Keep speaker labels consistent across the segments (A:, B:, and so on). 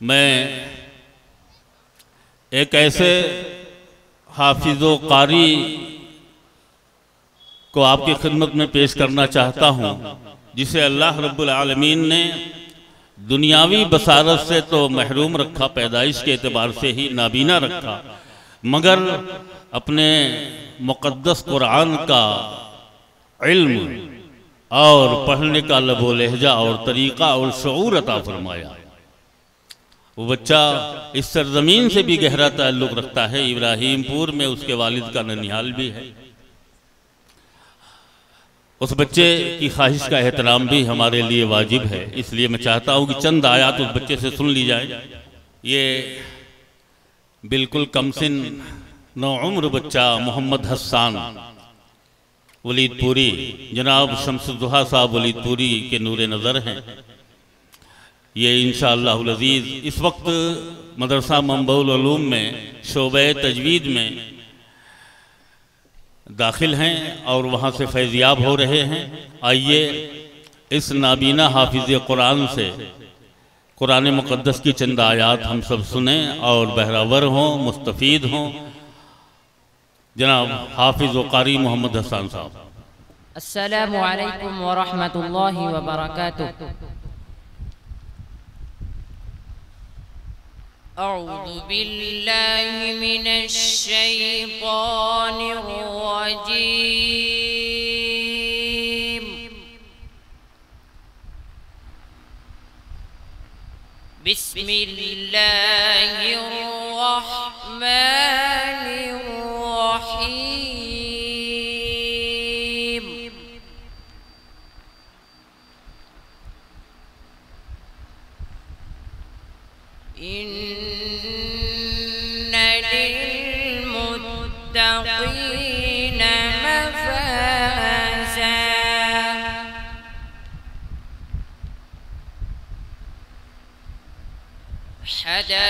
A: मैं एक ऐसे हाफिज़ो कारी को आपकी खिदमत में पेश करना चाहता हूँ जिसे अल्लाह रब्बुल आलमीन ने दुनियावी बसारत से तो महरूम रखा, पैदाइश के एतबार से ही नाबीना रखा, मगर अपने मुक़द्दस कुरान का इल्म और पढ़ने का लबो लहजा और तरीक़ा और शऊर अता फरमाया। वो बच्चा इस सरजमीन से भी गहरा ताल्लुक़ रखता है। इब्राहिमपुर में उसके वालिद का ननिहाल भी है। उस बच्चे की ख्वाहिश का एहतराम भी हमारे लिए वाजिब है। इसलिए मैं चाहता हूँ कि चंद आयात उस बच्चे से सुन ली जाए। ये बिल्कुल कमसिन नौउम्र बच्चा मोहम्मद हसन वलीदपुरी, जनाब शम्सुद्दोहा साहब वलीदपुरी के नूरे नज़र हैं। ये इंशाअल्लाहुल अज़ीज़ इस वक्त मदरसा मंबउल उलूम में शोबे तजवीद में दाखिल हैं और वहाँ से फैज़याब हो रहे हैं। आइए इस नाबीना हाफिज़ कुरान से कुरान मुक़द्दस की चंद आयात हम सब सुने और बहरावर हों, मुस्तफ़ीद हों। जनाब हाफिज़ व कारी मोहम्मद हसन साहब।
B: अस्सलामु अलैकुम व रहमतुल्लाहि व बरकातुहू। अऊज़ु बिल्लाहि मिनश शैतानिर रजीम। बिस्मिल्लाहिर रहमानिर रहीम। इन्ना लिलमुत्तक़ीन मफ़ाज़ा। हदाइक़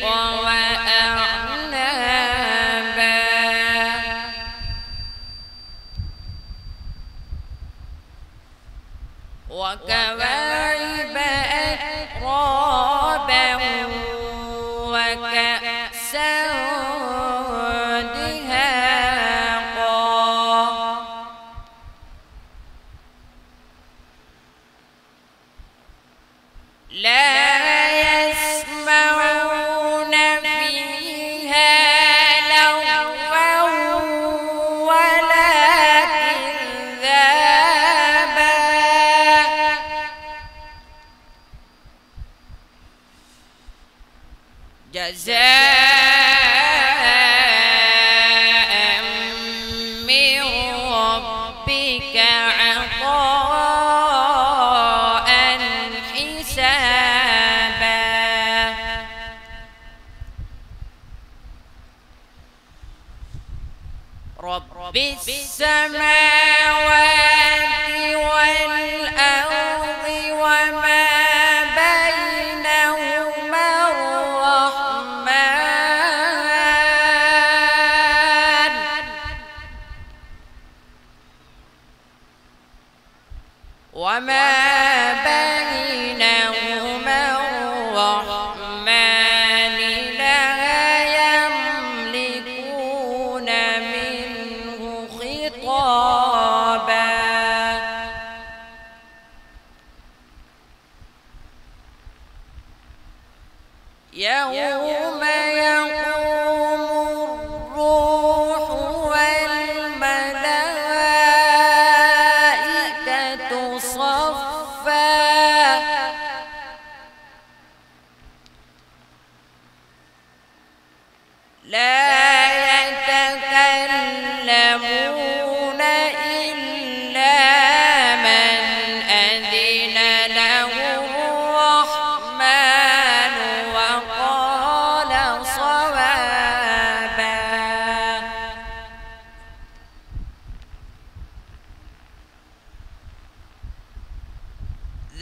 B: व अअनाबा। व कवाइब अत्राबा व कअसन दिहाक़ा। ला यस्मऊन फ़ीहा लग़वन वला किज़्ज़ाबा। जज़ाअन मिन रब्बिक अताअन हिसाबा। रब्बिस समावाति वल अर्दि वमा बैनहुमा अर्रहमान। वमा बैनहुमा अर्रहमान ला यमलिकून मिन्हु खिताबा। यौम यक़ूमुर्रूह वल्मलाइकतु सफ़्फ़ा। ला यतकल्लमून इल्ला मन अज़िन लहु الرحمن وقال صوابا।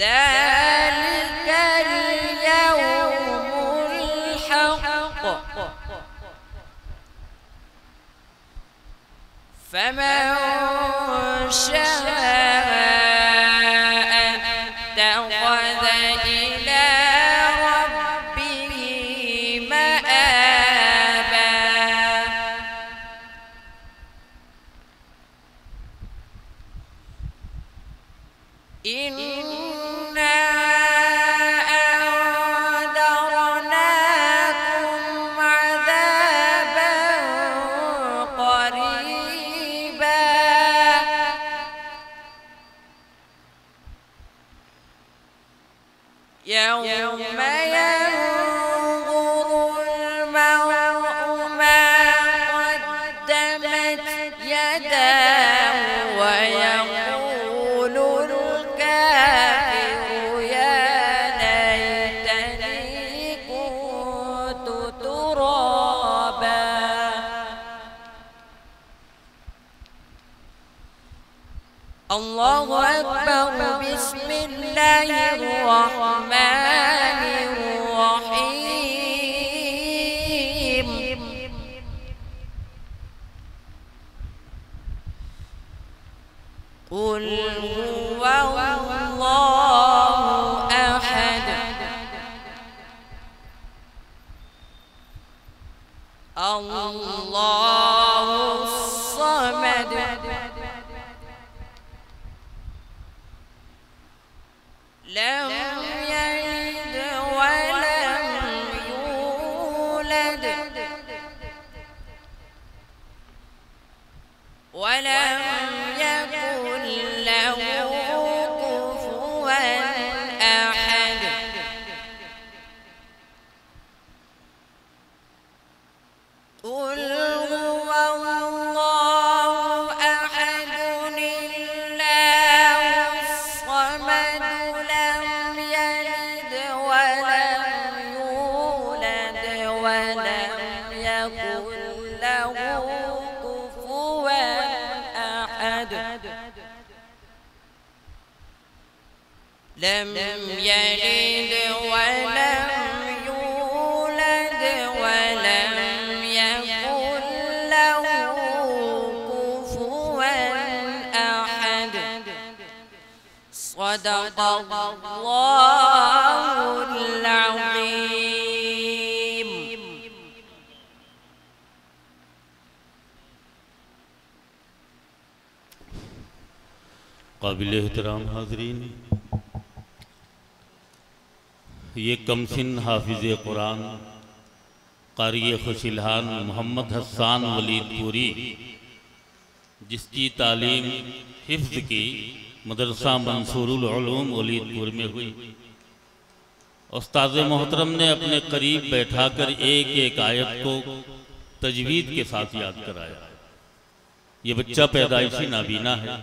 B: ذلك اليوم الحق فمن شاء اتخذ إلى ربه مآبا إنا أنذرناكم عذابا قريبا يوم ينظر المرء ما قدمت يداه ويقول الكافر يا ليتني كنت ترابا الله أكبر بسم الله الرحمن الرحيم قل هو الله أحد الله الصمد لم يلد ولم يولد ولم يكن له كفوا أحد قل هو الله أحد الله الصمد لم يلد ولم يولد ولم يكن له كفوا أحد لم يلد ولم يولد ولم يكن له كفوا أحد صدق الله العظيم
A: काबिल एहतराम हाजरीन, ये कमसिन हाफिज़ कुरान कारी खुशिलहान मोहम्मद हसन वलीदपुरी, जिसकी तालीम हिफ्ज़ की मदरसा मंसूरुल उलूम वलीदपुर में हुई, उस्ताद मोहतरम ने अपने करीब बैठाकर एक एक आयत को तजवीद के साथ याद कराया। ये बच्चा पैदाइशी नाबीना है,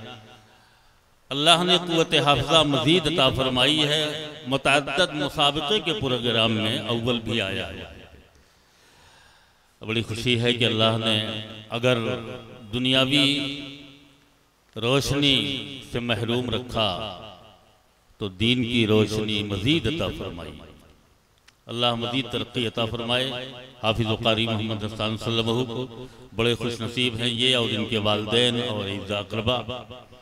A: अल्लाह ने कुव्वत हाफ़िज़ा मज़ीद अता फरमाई है। मुतअद्दिद मुसाबक़े के प्रोग्राम में अव्वल भी आया है। बड़ी खुशी है कि अल्लाह ने अगर दुनियावी रोशनी से महरूम रखा तो दीन की रोशनी मज़ीद अता फरमाई। अल्लाह मज़ीद तरक्की अता फरमाए। हाफिज़ कारी मोहम्मद हसन सल्लल्लाहु को बड़े खुश नसीब हैं ये और इनके वालिदैन और इज़्ज़ा अक़रबा।